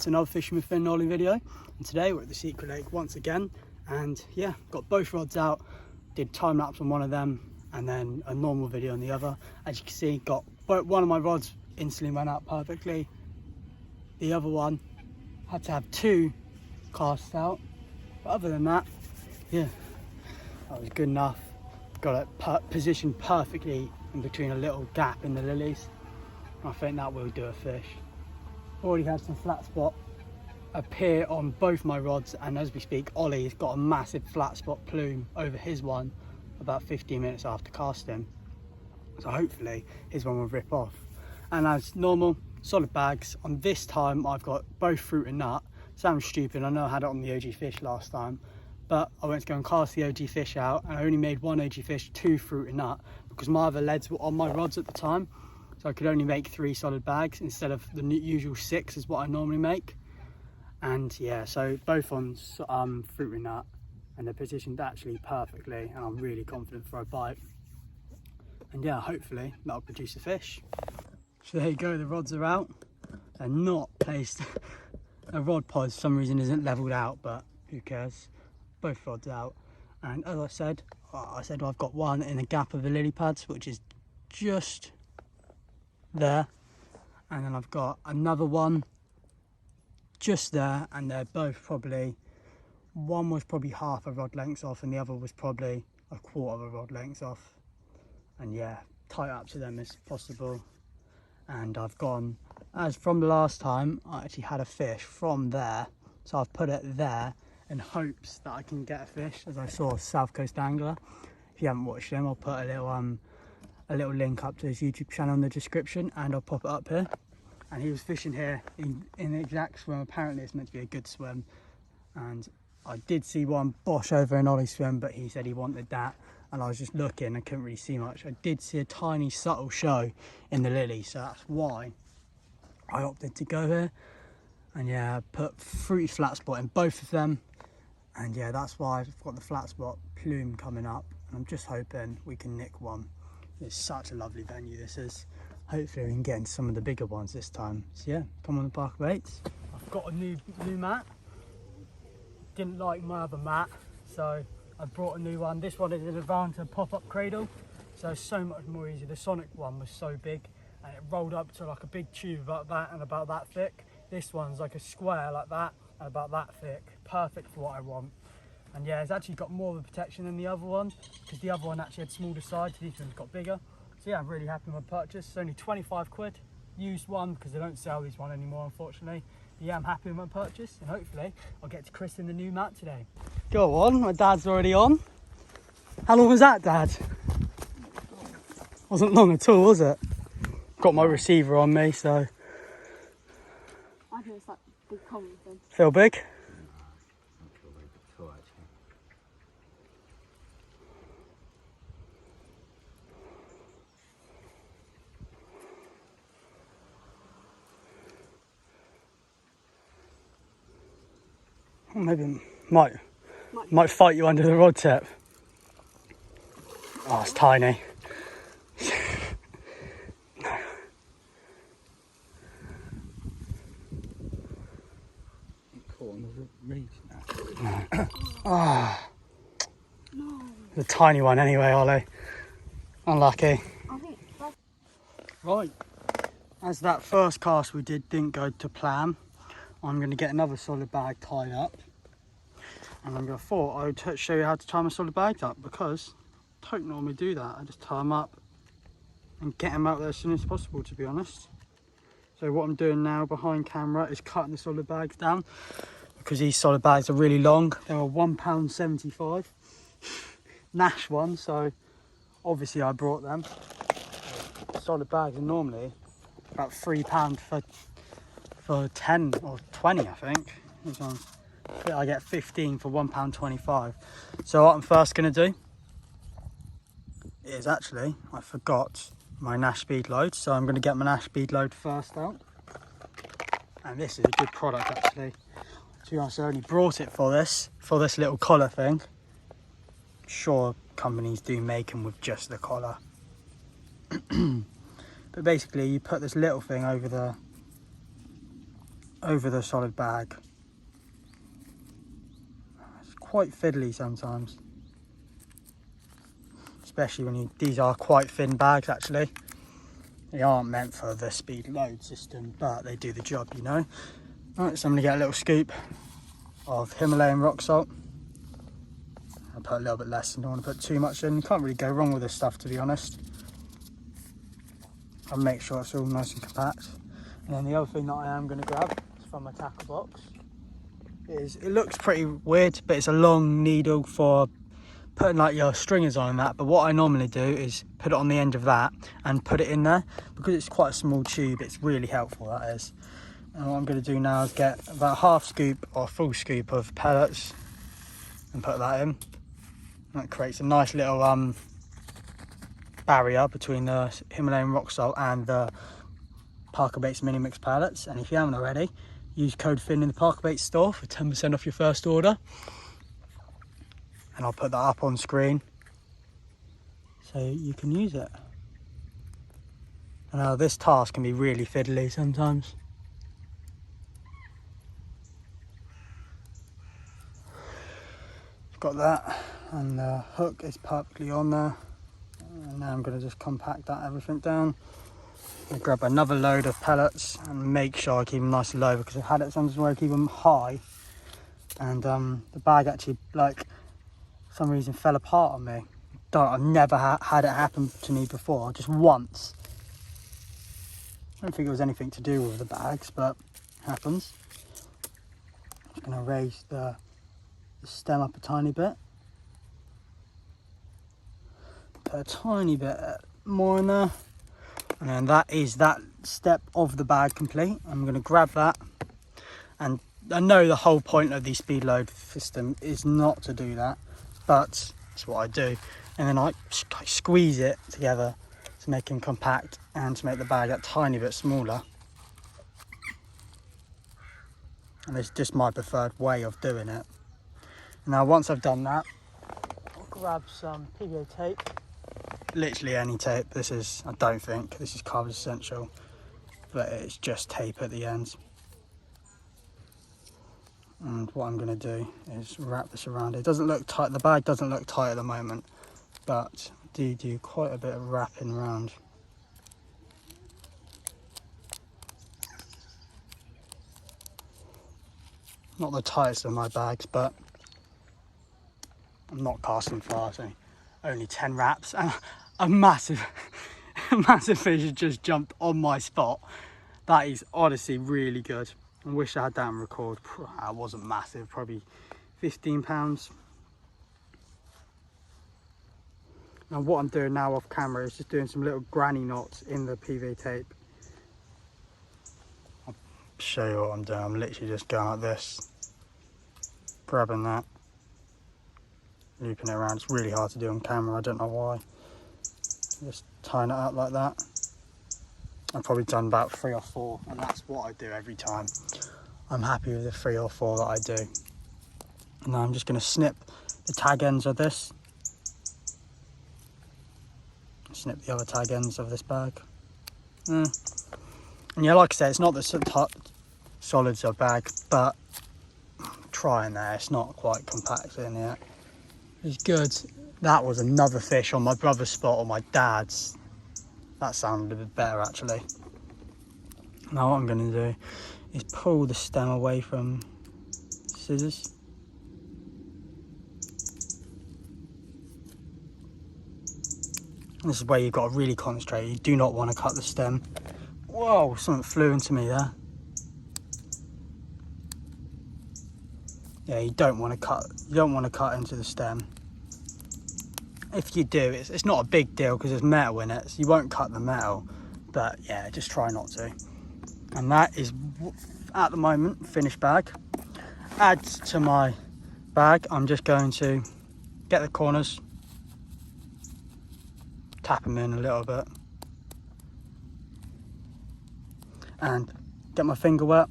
to another Fishing with Finn Ollie video, and today we're at the Secret Lake once again, and yeah, got both rods out, did time lapse on one of them and then a normal video on the other. As you can see, got one of my rods instantly went out perfectly, the other one had to have two casts out, but other than that, yeah, that was good enough. Got it positioned perfectly in between a little gap in the lilies. I think that will do a fish. Already had some flat spot appear on both my rods, and as we speak, Ollie's got a massive flat spot plume over his one about 15 minutes after casting. So hopefully his one will rip off. And as normal, solid bags. On this time, I've got both fruit and nut. Sounds stupid, I know I had it on the OG fish last time, but I went to go and cast the OG fish out, and I only made one OG fish, two fruit and nut, because my other leads were on my rods at the time. So I could only make 3 solid bags instead of the usual 6 is what I normally make. And yeah, so both on fruit and nut, and they're positioned actually perfectly, and I'm really confident for a bite. And yeah, hopefully that'll produce a fish. So there you go, the rods are out. They're not placed. A rod pod for some reason isn't leveled out, but who cares? Both rods out. And as I said I've got one in the gap of the lily pads, which is just there, and then I've got another one just there, and they're both probably, one was probably half a rod length off and the other was probably a quarter of a rod length off. And yeah, tight up to them as possible. And I've gone, as from the last time, I actually had a fish from there, so I've put it there in hopes that I can get a fish, as I saw South Coast Angler. If you haven't watched him, I'll put a little link up to his YouTube channel in the description, and I'll pop it up here. And he was fishing here in the exact swim. Apparently it's meant to be a good swim, and I did see one bosh over an Ollie swim, but he said he wanted that, and I was just looking, I couldn't really see much. I did see a tiny subtle show in the lily, so that's why I opted to go here. And yeah, I put fruity flat spot in both of them, and yeah, that's why I've got the flat spot plume coming up, and I'm just hoping we can nick one. It's such a lovely venue this is. Hopefully we can get into some of the bigger ones this time. So yeah, come on the Park of Baits. I've got a new mat. Didn't like my other mat, so I brought a new one. This one is an Advanta pop-up cradle, so much more easy. The Sonic one was so big, and it rolled up to like a big tube about that and about that thick. This one's like a square like that and about that thick. Perfect for what I want. And yeah, it's actually got more of a protection than the other one, because the other one actually had smaller sides, so these ones got bigger. So yeah, I'm really happy with my purchase. It's only 25 quid, used one, because they don't sell these one anymore, unfortunately. But yeah, I'm happy with my purchase, and hopefully I'll get to christen the new mat today. Go on, my dad's already on. How long was that, Dad? Wasn't long at all, was it? Got my receiver on me, so. I think it's like big common thing. Feel big? Maybe might fight you under the rod tip. Oh, it's tiny. No. Caught on the reef now. No. Oh. No. The tiny one anyway, Ollie. Unlucky. Right. As that first cast we didn't go to plan, I'm going to get another solid bag tied up, and I'm going to thought I would show you how to tie my solid bags up, because I don't normally do that. I just tie them up and get them out there as soon as possible, to be honest. So what I'm doing now behind camera is cutting the solid bags down, because these solid bags are really long. They're a £1.75 Nash one, so obviously I brought them. Solid bags are normally about £3 for 10 or 20, I think. I get 15 for £1.25. So what I'm first going to do is actually, I forgot my Nash speed load, so I'm going to get my Nash speed load first out. And this is a good product actually. To be honest, I only brought it for this little collar thing. I'm sure companies do make them with just the collar. But basically you put this little thing over over the solid bag. It's quite fiddly sometimes, especially when these are quite thin bags actually. They aren't meant for the speed load system, but they do the job, you know. Alright, so I'm gonna get a little scoop of Himalayan rock salt. I'll put a little bit less, and don't want to put too much in. You can't really go wrong with this stuff, to be honest. I'll make sure it's all nice and compact. And then the other thing that I am going to grab from my tackle box is, it looks pretty weird, but it's a long needle for putting like your stringers on and that. But what I normally do is put it on the end of that and put it in there, because it's quite a small tube. It's really helpful, that is. And what I'm going to do now is get about a half scoop or a full scoop of pellets and put that in. That creates a nice little barrier between the Himalayan rock salt and the Parker Baits mini mix pellets. And if you haven't already, use code Finn in the Parker Baits store for 10% off your first order. And I'll put that up on screen so you can use it. And now this task can be really fiddly sometimes. Got that, and the hook is perfectly on there. And now I'm going to just compact that everything down. I grab another load of pellets and make sure I keep them nice and low, because I've had it sometimes where I keep them high and the bag actually, like, for some reason fell apart on me. I've never had it happen to me before, just once. I don't think it was anything to do with the bags, but it happens. I'm just going to raise the stem up a tiny bit. Put a tiny bit more in there. And then that is that step of the bag complete. I'm going to grab that. And I know the whole point of the speed load system is not to do that, but that's what I do. And then I squeeze it together to make them compact and to make the bag a tiny bit smaller. And it's just my preferred way of doing it. Now once I've done that, I'll grab some PVA tape. Literally any tape. This is, I don't think this is Carp Essential, but it's just tape at the ends. And what I'm going to do is wrap this around. It doesn't look tight, the bag doesn't look tight at the moment, but I do quite a bit of wrapping around. Not the tightest of my bags, but I'm not casting far, so only 10 wraps, and a massive fish has just jumped on my spot. That is honestly really good. I wish I had that on record. It wasn't massive, probably 15 pounds. Now what I'm doing now off camera is just doing some little granny knots in the PVA tape. I'll show you what I'm doing. I'm literally just going like this, grabbing that, looping it around. It's really hard to do on camera, I don't know why. Just tying it up like that. I've probably done about 3 or 4, and that's what I do every time. I'm happy with the 3 or 4 that I do. And now I'm just going to snip the tag ends of this. Snip the other tag ends of this bag. And yeah, like I said, it's not the solids of bag, but trying there, it's not quite compact in yet. It's good. That was another fish on my brother's spot or my dad's. That sounded a bit better actually. Now what I'm going to do is pull the stem away from scissors. This is where you've got to really concentrate. You do not want to cut the stem. Whoa, something flew into me there. Yeah, you don't want to cut into the stem. If you do, it's not a big deal because there's metal in it, so you won't cut the metal. But yeah, just try not to. And that is, at the moment, finished bag. Add to my bag, I'm just going to get the corners, tap them in a little bit, and get my finger wet.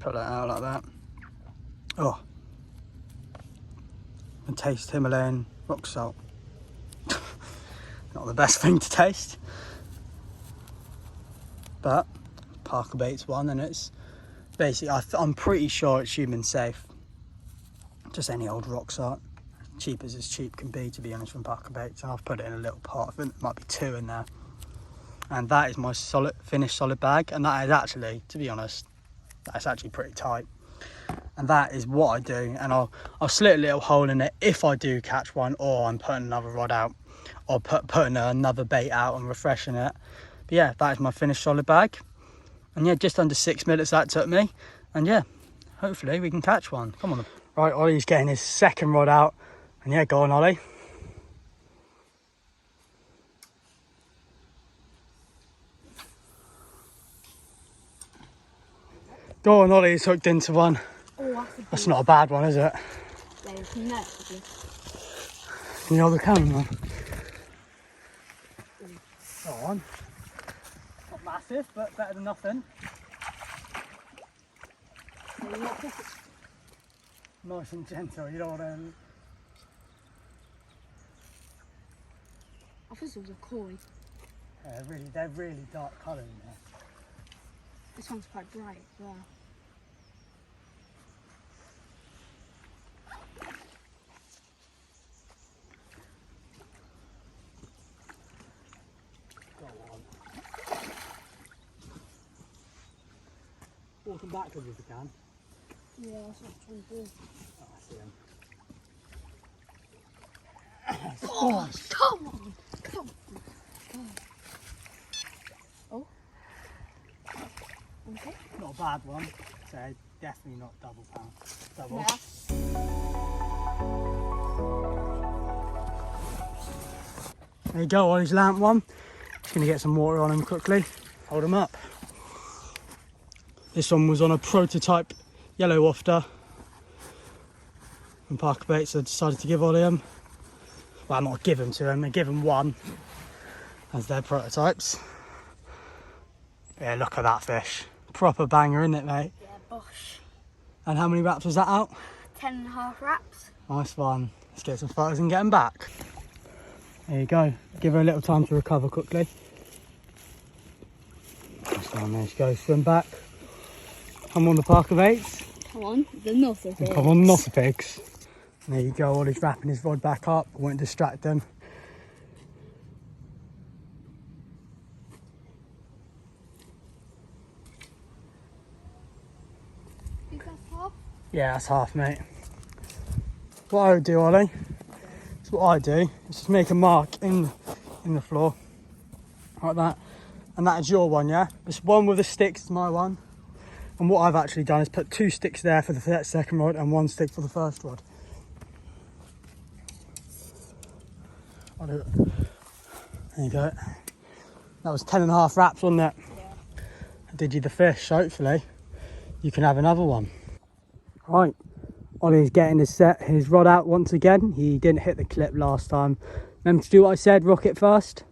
Put that out like that. Oh. And taste Himalayan rock salt. Not the best thing to taste, but Parker Baits one, and it's basically, I'm pretty sure it's human safe. Just any old rock salt. Cheap as cheap can be, to be honest, from Parker Baits. And I've put it in a little pot. I think there might be 2 in there. And that is my finished solid bag. And that is actually, to be honest, that's actually pretty tight. And that is what I do. And I'll slit a little hole in it if I do catch one, or I'm putting another rod out, or putting another bait out and refreshing it. But yeah, that is my finished solid bag. And yeah, just under 6 minutes that took me. And yeah, hopefully we can catch one. Come on. Right, Ollie's getting his second rod out. And yeah, go on, Ollie. Go on, Ollie, he's hooked into one. Oh, that's not a bad one, is it? Can you hold the camera on? Go on. Not massive, but better than nothing. Nice and gentle, you don't want to... I thought it was a koi. Yeah, they're really dark colour in there. This one's quite bright as well. Go on. Walk them backwards if you can. Yeah, that's what I'm trying to do. Oh, I see him. Oh, come on! Come on! Oh. Okay. Not a bad one, so definitely not double pound. Double. Yeah. There you go, Ollie's lamp one. Just going to get some water on him quickly. Hold him up. This one was on a prototype yellow wafter from Parker Baits. I decided to give Ollie him. Well, not give him to him, I give him one as their prototypes. Yeah, look at that fish. Proper banger, isn't it, mate? Yeah, bosh. And how many wraps was that out? 10.5 wraps. Nice one. Let's get some photos and get them back. There you go. Give her a little time to recover quickly. Nice one, there she goes. Swim back. Come on, the Parker Baits. Come on, the Norther Pigs. Come on, Norther Pigs. There you go, Ollie's wrapping his rod back up. I won't distract him. Is that half? Yeah, that's half, mate. What I would do, Ollie, is what I do, is just make a mark in the floor, like that. And that is your one, yeah? This one with the sticks is my one. And what I've actually done is put 2 sticks there for the second rod and 1 stick for the first rod. I'll do it. There you go. That was 10.5 wraps, wasn't it? Yeah. I did you the fish, hopefully you can have another one. Right, Ollie's getting his rod out once again. He didn't hit the clip last time. Remember to do what I said, rock it first.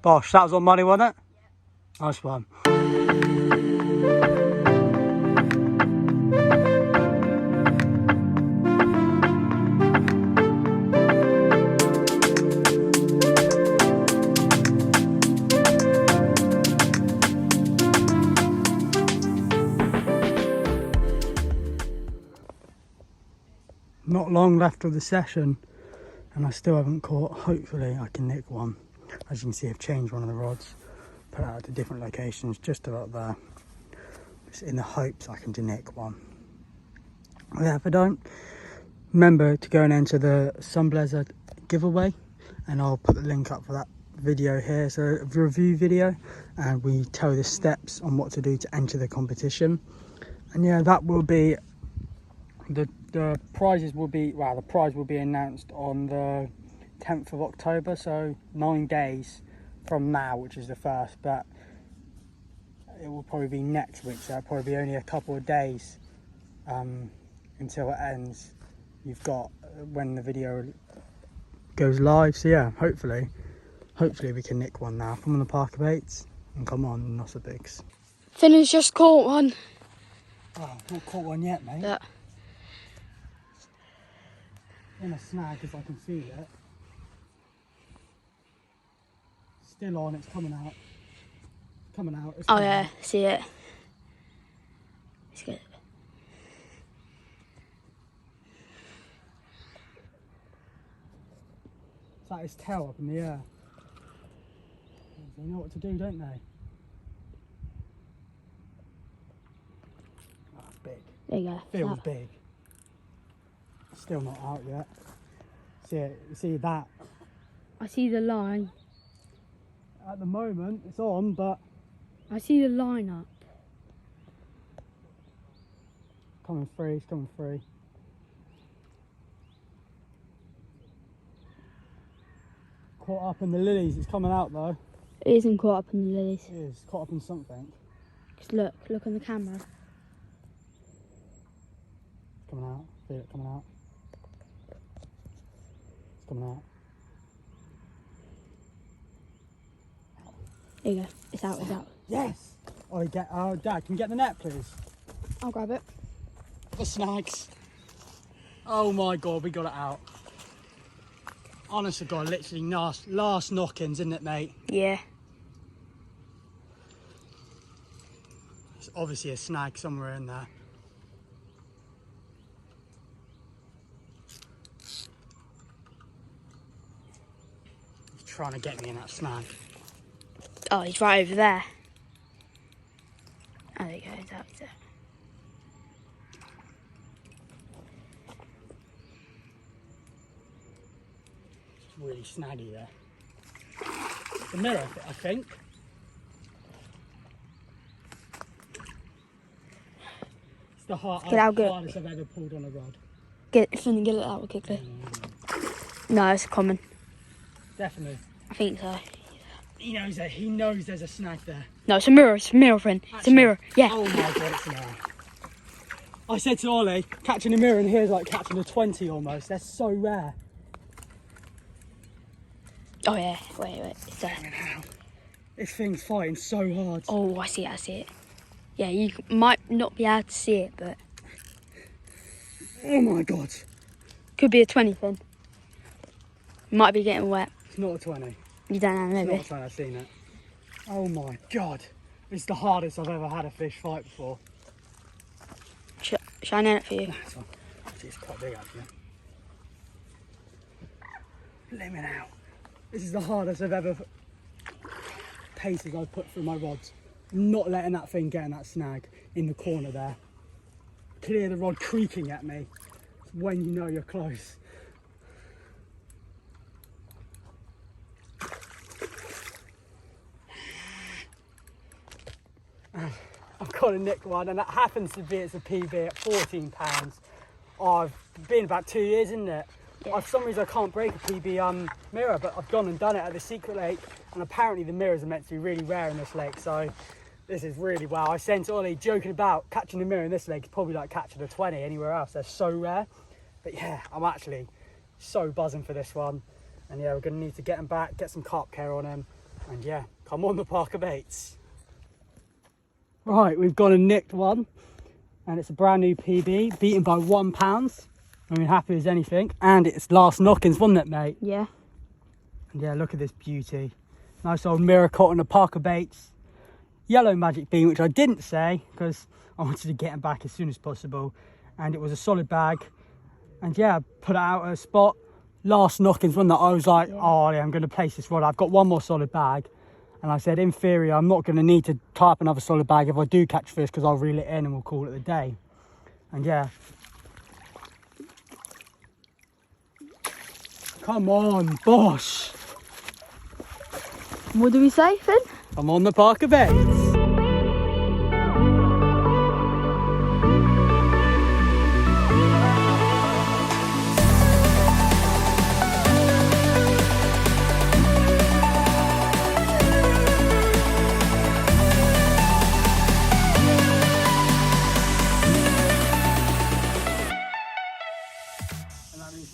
Bosh, that was on money, wasn't it? Yeah. Nice one. Not long left of the session and I still haven't caught. Hopefully I can nick one. As you can see, I've changed one of the rods, put it out to different locations, just about there. Just in the hopes I can nick one. Yeah, if I don't, remember to go and enter the Sunblazer giveaway, and I'll put the link up for that video here. It's a review video, and we tell the steps on what to do to enter the competition. And yeah, that will be the prizes will be, well, the prize will be announced on the 10th of October, so 9 days from now, which is the 1st, but it will probably be next week, so it'll probably be only a couple of days until it ends. You've got when the video goes live, so yeah, hopefully we can nick one now. Come on, the Parker Baits, and come on, Norther Pigs. Finn's just caught one. Oh, not caught one yet, mate. Yeah. in a snag as I can feel it. Still on, it's coming out. Coming out. It's Oh coming yeah, out. see it. It's good. It's like his tail up in the air. They know what to do, don't they? Oh, it's big. There you go. Feels big. Still not out yet. See it? See that? I see the line. At the moment, it's on, but I see the line up. coming free. It's coming free. Caught up in the lilies. It's coming out though. It isn't caught up in the lilies. It is caught up in something. Just look on the camera. It's coming out. Feel it coming out. It's coming out. There you go. It's out. It's out. Yes. Oh, Dad, can you get the net, please? I'll grab it. The snags. Oh my God, we got it out. Honest to God, literally last knock-ins, isn't it, mate? Yeah. There's obviously a snag somewhere in there. He's trying to get me in that snag. Oh, he's right over there. Oh, there you go. It's out. It's out. It's really snaggy there. The mirror, I think. It's the hardest I've ever pulled on a rod. Get it out quickly. No, it's common. Definitely. I think so. He knows there's a snag there. No, it's a mirror. It's a mirror, friend. It's a mirror. Yeah. Oh my God, it's a mirror. I said to Ollie, catching a mirror in here is like catching a 20 almost. They're so rare. Oh yeah. Wait. It's there. This thing's fighting so hard. Oh, I see it. Yeah, you might not be able to see it, but Oh my God. could be a 20 fin. Might be getting wet. It's not a 20. You don't know, It's maybe. not a 20, I've seen it. Oh my God. It's the hardest I've ever had a fish fight before. Shall I nail it for you? This one. Actually, it's quite big actually. Let me now. This is the hardest I've ever paces I've put through my rods. I'm not letting that thing get in that snag in the corner there. Clear the rod creaking at me. It's when you know you're close. I've got a nick one, and that happens to be, it's a PB at £14. I've been about 2 years, isn't it? Yeah. For some reason I can't break a PB mirror, but I've gone and done it at the secret lake, and apparently the mirrors are meant to be really rare in this lake, so this is really wow. I sent to Ollie joking about catching a mirror in this lake is probably like catching a 20 anywhere else. They're so rare. But yeah, I'm actually so buzzing for this one, and yeah, we're going to need to get him back, get some carp care on him, and yeah, come on the Parker baits. Right, we've got a nicked one, and it's a brand new PB, beaten by £1. I mean, happy as anything, and it's last knockings, wasn't it, mate? Yeah. And yeah, look at this beauty. Nice old mirror caught on the Parker baits. Yellow magic bean, which I didn't say because I wanted to get him back as soon as possible, and it was a solid bag. And yeah, put it out at a spot. Last knockings, one that I was like, oh yeah, I'm going to place this rod. I've got one more solid bag. And I said, in theory, I'm not going to need to tie up another solid bag if I do catch fish, because I'll reel it in and we'll call it a day. And yeah. Come on, boss. What do we say, Finn? I'm on the Parker baits.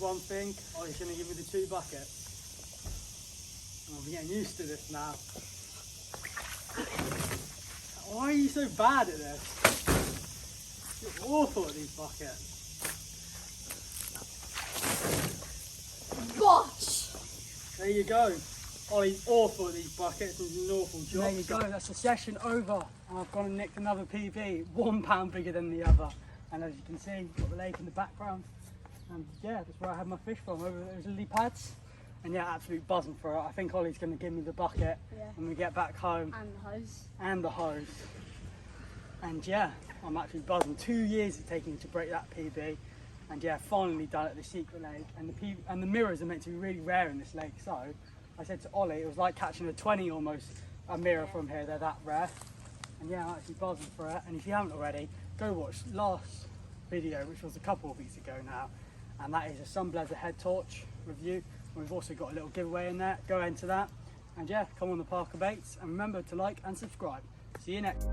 One thing, oh, he's going to give me the 2 buckets. I'm getting used to this now. Why are you so bad at this? You're awful at these buckets. There you go. Ollie's awful at these buckets, he's an awful job. There you go, that's the session over. And I've gone and nicked another PB, 1 pound bigger than the other. And as you can see, got the lake in the background. And yeah, that's where I had my fish from, over those lily pads. And yeah, absolute buzzing for it. I think Ollie's going to give me the bucket when we get back home. And the hose. And the hose. And yeah, I'm actually buzzing. 2 years it's taken to break that PB. And yeah, finally done it at the secret lake. And the mirrors are meant to be really rare in this lake. So I said to Ollie, it was like catching a 20 almost, a mirror from here. They're that rare. And yeah, I'm actually buzzing for it. And if you haven't already, go watch last video, which was a couple of weeks ago now. And that is a Sunblazer head torch review. We've also got a little giveaway in there. Go into that. And yeah, come on the Parker Baits. And remember to like and subscribe. See you next.